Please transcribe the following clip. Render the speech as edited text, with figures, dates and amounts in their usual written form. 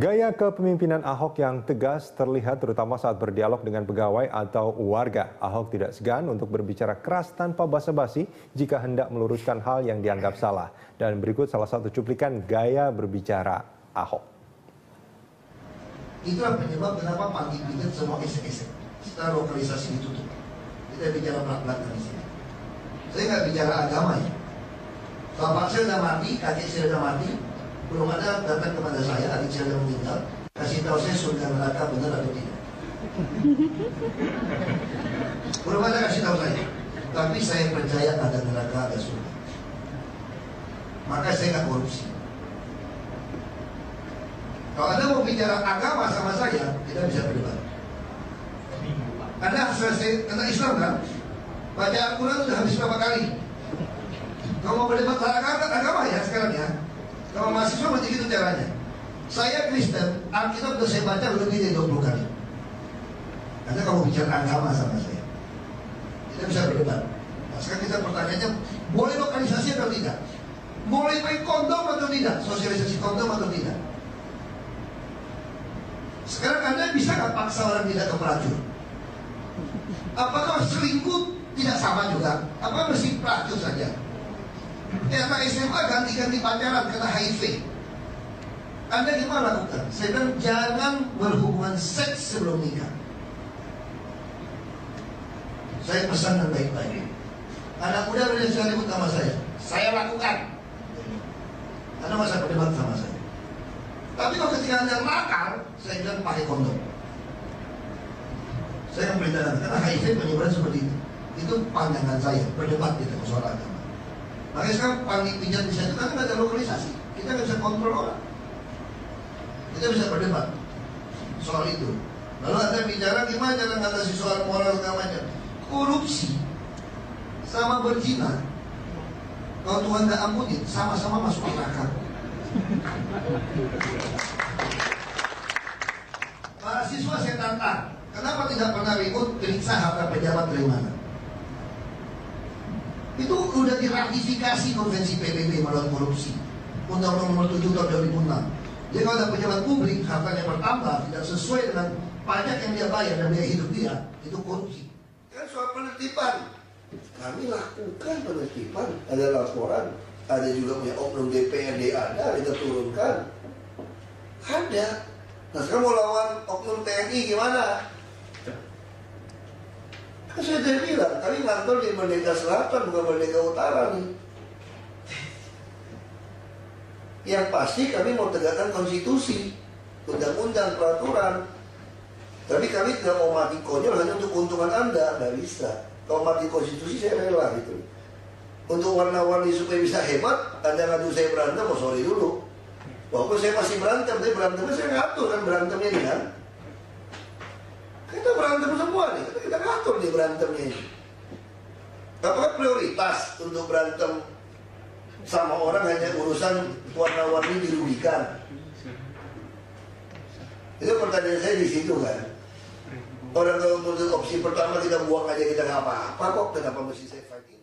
Gaya kepemimpinan Ahok yang tegas terlihat terutama saat berdialog dengan pegawai atau warga. Ahok tidak segan untuk berbicara keras tanpa basa-basi jika hendak meluruskan hal yang dianggap salah. Dan berikut salah satu cuplikan gaya berbicara Ahok. Itulah penyebab kenapa pagi kita semua esek-esek. Setelah lokalisasi ditutup. Kita bicara belak-belakan di sini. Saya nggak bicara agama ya. Bapak saya udah mati, kakek saya udah mati. Belum ada datang kepada saya, adik saya yang meninggal, kasih tahu saya surga neraka benar atau tidak. Belum ada kasih tahu saya. Tapi saya percaya ada neraka, ada surga. Maka saya nggak korupsi. Kalau Anda mau bicara agama sama saya, kita bisa berdebat. Anda selesai tentang Islam kan? Baca Al-Quran sudah habis berapa kali? Kalau mau berdebat agama ya sekarang ya. Kalau mahasiswa masih gitu caranya. Saya Kristen, Alkitab sudah saya baca lebih dari 20 kali. Anda kalau bicara agama sama saya, kita bisa berdebat. Nah, sekarang kita pertanyaannya, boleh lokalisasi atau tidak? Boleh pakai kondom atau tidak? Sosialisasi kondom atau tidak? Sekarang Anda bisa nggak paksa orang tidak ke pelacur? Apakah selingkuh tidak sama juga? Apa mesti pelacur saja? Anak SMA ganti-ganti pacaran karena HIV. Anda gimana lakukan? Saya bilang jangan berhubungan seks sebelum nikah. Saya pesan dengan baik-baik. Anak muda boleh jangan ribut sama saya lakukan. Anda masa berdebat sama saya. Tapi kalau ketika Anda nakal, saya bilang pakai kondom. Saya akan beritahu karena HIV penyebaran seperti itu. Itu pandangan saya, berdebat kita soal agama. Makanya sekarang panggil pijat di sana kan nggak ada lokalisasi. Kita nggak bisa kontrol orang. Kita bisa berdebat soal itu. Lalu Anda bicara gimana cara mengatasi soal moral segala macam. Korupsi sama berzina, kalau Tuhan nggak ampuni, sama-sama masuk neraka. Mahasiswa saya tantang, kenapa tidak pernah ribut periksa harta pejabat dari mana? Itu sudah diratifikasi konvensi PBB melawan korupsi. Undang-Undang Nomor 7 Tahun 2006. Jadi kalau ada pejabat publik hartanya bertambah tidak sesuai dengan pajak yang dia bayar dan biaya hidup dia, itu korupsi. Kan soal penertiban. Kami lakukan penertiban, ada laporan, ada juga punya oknum DPRD ada, kita turunkan. Ada. Nah sekarang mau lawan oknum TNI gimana? Kan saya tadi bilang, kami ngantor di Merdeka Selatan, bukan Merdeka Utara nih. Yang pasti kami mau tegakkan konstitusi, undang-undang, peraturan. Tapi kami tidak mau mati konyol hanya untuk keuntungan Anda, nggak bisa. Kalau mati konstitusi saya rela gitu. Untuk warna-warni supaya bisa hebat, Anda ngadu saya berantem, oh sorry dulu. Walaupun saya masih berantem, tapi berantemnya saya ngatur kan berantemnya ini kan. Kita berantem semua nih, kita ngatur nih berantemnya ini. Apakah prioritas untuk berantem sama orang hanya urusan warna-warni dirugikan? Itu pertanyaan saya di situ kan. Orang kalau menurut opsi pertama kita buang aja kita nggak apa-apa kok, kenapa mesti saya fight ini?